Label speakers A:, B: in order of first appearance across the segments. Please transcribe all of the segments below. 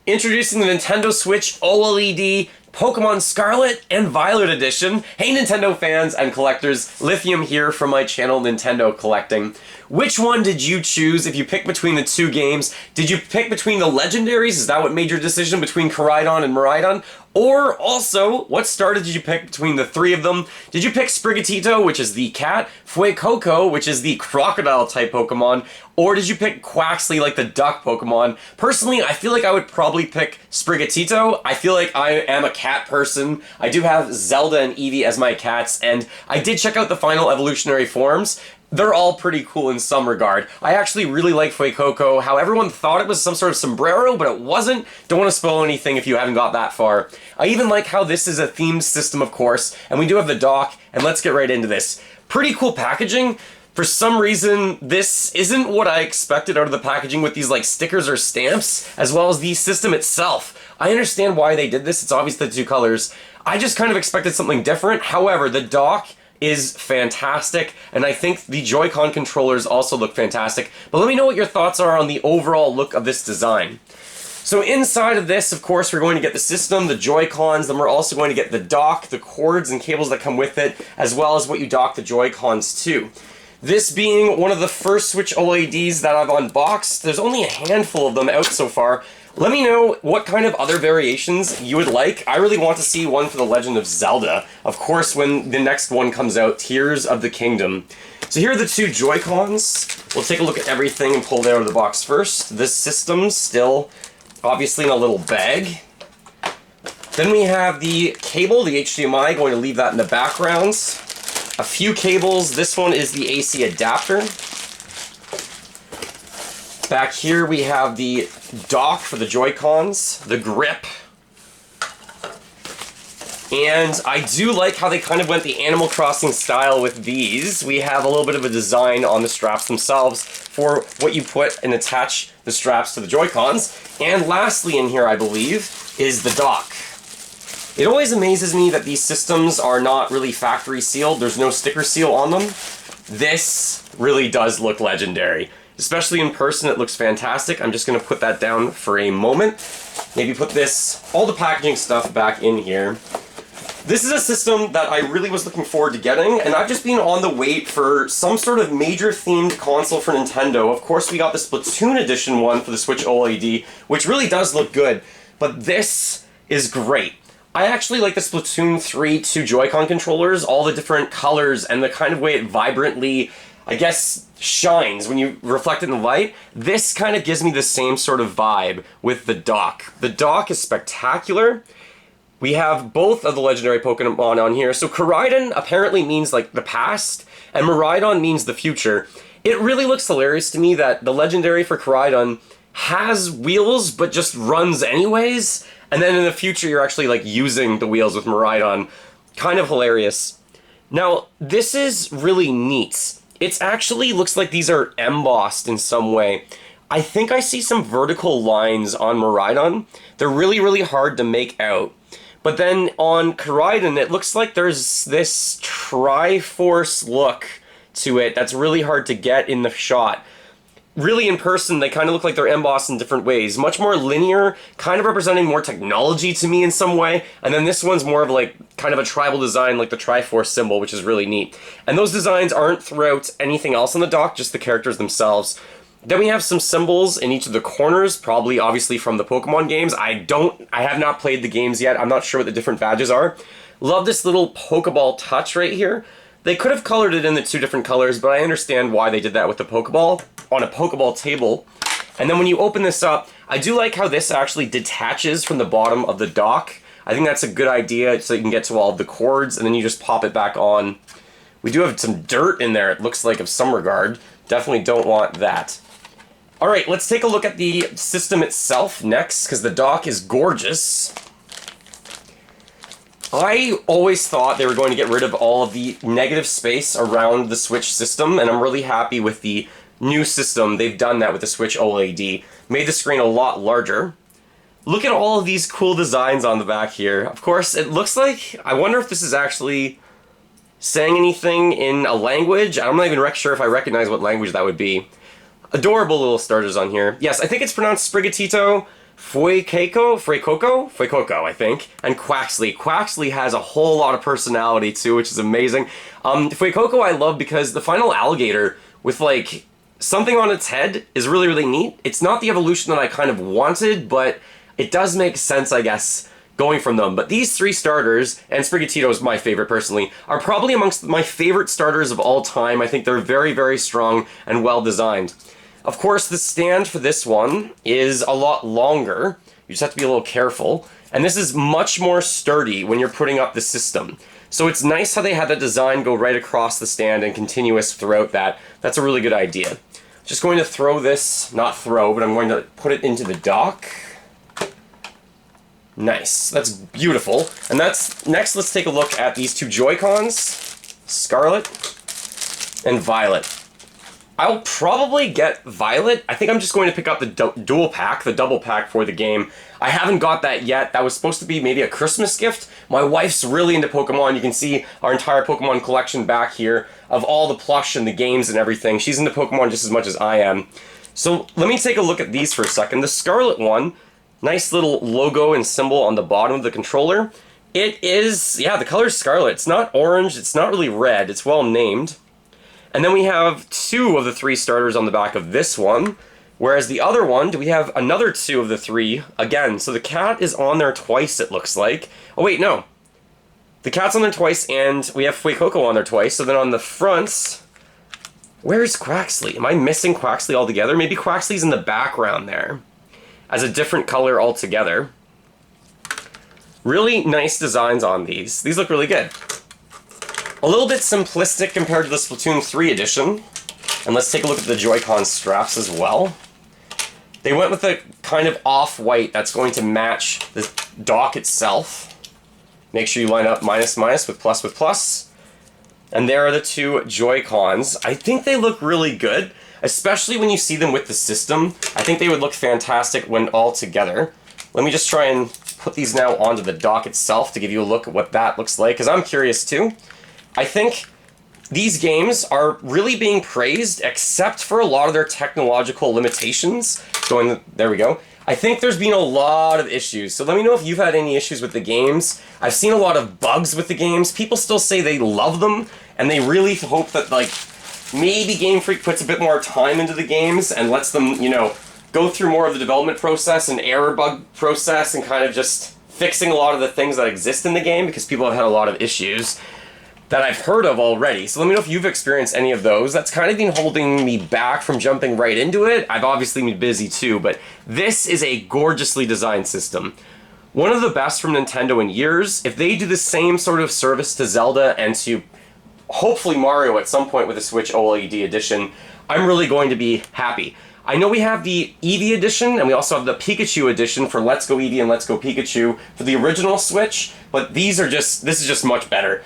A: Introducing the Nintendo Switch OLED Pokemon Scarlet and Violet Edition. Hey Nintendo fans and collectors, Lithium here from my channel Nintendo Collecting. Which one did you choose if you picked between the two games? Did you pick between the legendaries? Is that what made your decision between Koraidon and Miraidon? Or also, what starter did you pick between the three of them? Did you pick Sprigatito, which is the cat, Fuecoco, which is the crocodile type Pokemon, or did you pick Quaxly, like the duck Pokemon? Personally, I feel like I would probably pick Sprigatito. I feel like I am a cat person. I do have Zelda and Eevee as my cats, and I did check out the final evolutionary forms. They're all pretty cool in some regard. I actually really like Fuecoco, how everyone thought it was some sort of sombrero, but it wasn't. Don't want to spoil anything if you haven't got that far. I even like how this is a themed system, of course, and we do have the dock, and let's get right into this. Pretty cool packaging. For some reason, this isn't what I expected out of the packaging with these like stickers or stamps, as well as the system itself. I understand why they did this, it's obvious the two colors. I just kind of expected something different. However, the dock is fantastic, and I think the Joy-Con controllers also look fantastic. But let me know what your thoughts are on the overall look of this design. So inside of this, of course, we're going to get the system, the Joy-Cons, then we're also going to get the dock, the cords and cables that come with it, as well as what you dock the Joy-Cons to. This being one of the first Switch OLEDs that I've unboxed, there's only a handful of them out so far. Let me know what kind of other variations you would like. I really want to see one for The Legend of Zelda. Of course, when the next one comes out, Tears of the Kingdom. So here are the two Joy-Cons. We'll take a look at everything and pull it out of the box first. This system's still obviously in a little bag. Then we have the cable, the HDMI, going to leave that in the background. A few cables. This one is the AC adapter. Back here we have the dock for the Joy-Cons, the grip. And I do like how they kind of went the Animal Crossing style with these. We have a little bit of a design on the straps themselves for what you put and attach the straps to the Joy-Cons. And lastly in here, I believe, is the dock. It always amazes me that these systems are not really factory sealed. There's no sticker seal on them. This really does look legendary. Especially in person, it looks fantastic. I'm just going to put that down for a moment. Maybe put all the packaging stuff back in here. This is a system that I really was looking forward to getting, and I've just been on the wait for some sort of major themed console for Nintendo. Of course, we got the Splatoon edition one for the Switch OLED, which really does look good, but this is great. I actually like the Splatoon 3 2 Joy-Con controllers, all the different colors and the kind of way it vibrantly, I guess, shines when you reflect it in the light. This kind of gives me the same sort of vibe with the dock. The dock is spectacular. We have both of the legendary Pokemon on here. So Koraidon apparently means like the past, and Miraidon means the future. It really looks hilarious to me that the legendary for Koraidon has wheels but just runs anyways, and then in the future you're actually like using the wheels with Miraidon. Kind of hilarious. Now, this is really neat. It actually looks like these are embossed in some way. I think I see some vertical lines on Miraidon. They're really, really hard to make out. But then on Koraidon, it looks like there's this Triforce look to it that's really hard to get in the shot. Really, in person, they kind of look like they're embossed in different ways. Much more linear, kind of representing more technology to me in some way. And then this one's more of like kind of a tribal design like the Triforce symbol, which is really neat. And those designs aren't throughout anything else on the dock, just the characters themselves. Then we have some symbols in each of the corners, probably obviously from the Pokemon games. I have not played the games yet. I'm not sure what the different badges are. Love this little Pokeball touch right here. They could have colored it in the two different colors, but I understand why they did that with the Pokeball on a Pokeball table. And then when you open this up, I do like how this actually detaches from the bottom of the dock. I think that's a good idea so you can get to all of the cords and then you just pop it back on. We do have some dirt in there, it looks like, of some regard. Definitely don't want that. Alright, let's take a look at the system itself next, because the dock is gorgeous. I always thought they were going to get rid of all of the negative space around the Switch system, and I'm really happy with the new system. They've done that with the Switch OLED. Made the screen a lot larger. Look at all of these cool designs on the back here. Of course, it looks like, I wonder if this is actually saying anything in a language. I'm not even sure if I recognize what language that would be. Adorable little starters on here. Yes, I think it's pronounced Sprigatito. Fuecoco, I think, and Quaxly. Quaxly has a whole lot of personality too, which is amazing. Fuecoco I love because the final alligator with like something on its head is really, really neat. It's not the evolution that I kind of wanted, but it does make sense, I guess, going from them. But these 3 starters, and Sprigatito is my favorite personally, are probably amongst my favorite starters of all time. I think they're very, very strong and well designed. Of course, the stand for this one is a lot longer. You just have to be a little careful. And this is much more sturdy when you're putting up the system. So it's nice how they had that design go right across the stand and continuous throughout that. That's a really good idea. Just going to throw this, not throw, but I'm going to put it into the dock. Nice, that's beautiful. And next, let's take a look at these 2 Joy-Cons, Scarlet and Violet. I'll probably get Violet. I think I'm just going to pick up the dual pack, the double pack for the game. I haven't got that yet. That was supposed to be maybe a Christmas gift. My wife's really into Pokemon. You can see our entire Pokemon collection back here of all the plush and the games and everything. She's into Pokemon just as much as I am. So let me take a look at these for a second. The Scarlet one, nice little logo and symbol on the bottom of the controller. It is, yeah, the color's Scarlet. It's not orange, it's not really red, it's well named. And then we have 2 of the 3 starters on the back of this one, whereas the other one, we have another 2 of the 3 again. So the cat is on there twice, it looks like. Oh wait, no. The cat's on there twice, and we have Fuecoco on there twice. So then on the front, where's Quaxly? Am I missing Quaxly altogether? Maybe Quaxly's in the background there, as a different color altogether. Really nice designs on these. These look really good. A little bit simplistic compared to the Splatoon 3 edition. And let's take a look at the Joy-Con straps as well. They went with a kind of off-white that's going to match the dock itself. Make sure you line up minus with plus. And there are the 2 Joy-Cons. I think they look really good, especially when you see them with the system. I think they would look fantastic when all together. Let me just try and put these now onto the dock itself to give you a look at what that looks like, because I'm curious too. I think these games are really being praised, except for a lot of their technological limitations. There we go. I think there's been a lot of issues, so let me know if you've had any issues with the games. I've seen a lot of bugs with the games. People still say they love them, and they really hope that, like, maybe Game Freak puts a bit more time into the games and lets them, you know, go through more of the development process and error bug process and kind of just fixing a lot of the things that exist in the game, because people have had a lot of issues that I've heard of already. So let me know if you've experienced any of those. That's kind of been holding me back from jumping right into it. I've obviously been busy too, but this is a gorgeously designed system. One of the best from Nintendo in years. If they do the same sort of service to Zelda and to hopefully Mario at some point with a Switch OLED edition, I'm really going to be happy. I know we have the Eevee edition, and we also have the Pikachu edition for Let's Go Eevee and Let's Go Pikachu for the original Switch, but this is just much better.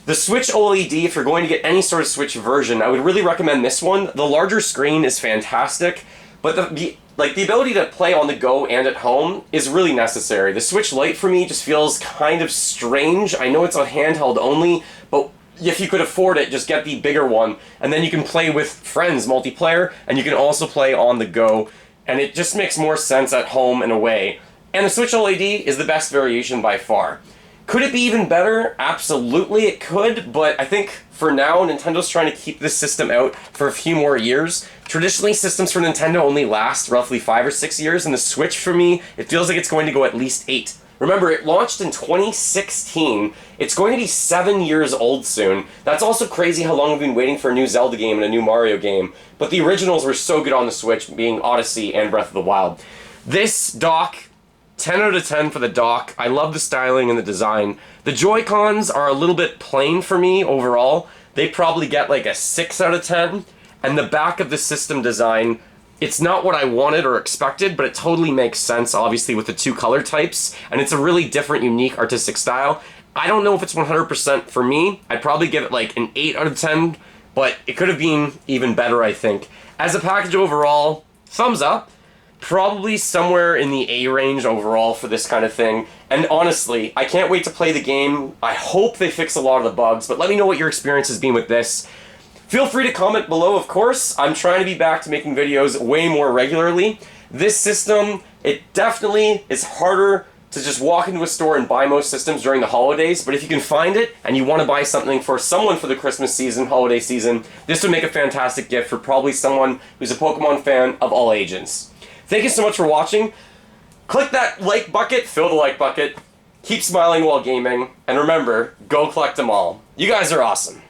A: The Switch OLED, if you're going to get any sort of Switch version, I would really recommend this one. The larger screen is fantastic, but the ability to play on the go and at home is really necessary. The Switch Lite for me just feels kind of strange. I know it's on handheld only, but if you could afford it, just get the bigger one, and then you can play with friends multiplayer, and you can also play on the go, and it just makes more sense at home and away. And the Switch OLED is the best variation by far. Could it be even better? Absolutely it could, but I think for now, Nintendo's trying to keep this system out for a few more years. Traditionally, systems for Nintendo only last roughly 5 or 6 years, and the Switch, for me, it feels like it's going to go at least 8. Remember, it launched in 2016. It's going to be 7 years old soon. That's also crazy how long we've been waiting for a new Zelda game and a new Mario game. But the originals were so good on the Switch, being Odyssey and Breath of the Wild. This dock, 10 out of 10 for the dock. I love the styling and the design. The Joy-Cons are a little bit plain for me overall. They probably get like a 6 out of 10. And the back of the system design, it's not what I wanted or expected, but it totally makes sense, obviously, with the 2 color types, and it's a really different, unique artistic style. I don't know if it's 100% for me. I'd probably give it like an 8 out of 10, but it could have been even better, I think. As a package overall, thumbs up. Probably somewhere in the A range overall for this kind of thing. And honestly, I can't wait to play the game. I hope they fix a lot of the bugs, but let me know what your experience has been with this. Feel free to comment below, of course. I'm trying to be back to making videos way more regularly. This system It definitely is harder to just walk into a store and buy most systems during the holidays, but if you can find it and you want to buy something for someone for the Christmas season, holiday season, this would make a fantastic gift for probably someone who's a Pokemon fan of all ages. Thank you so much for watching. Click that like bucket, fill the like bucket, keep smiling while gaming, and remember, go collect them all. You guys are awesome.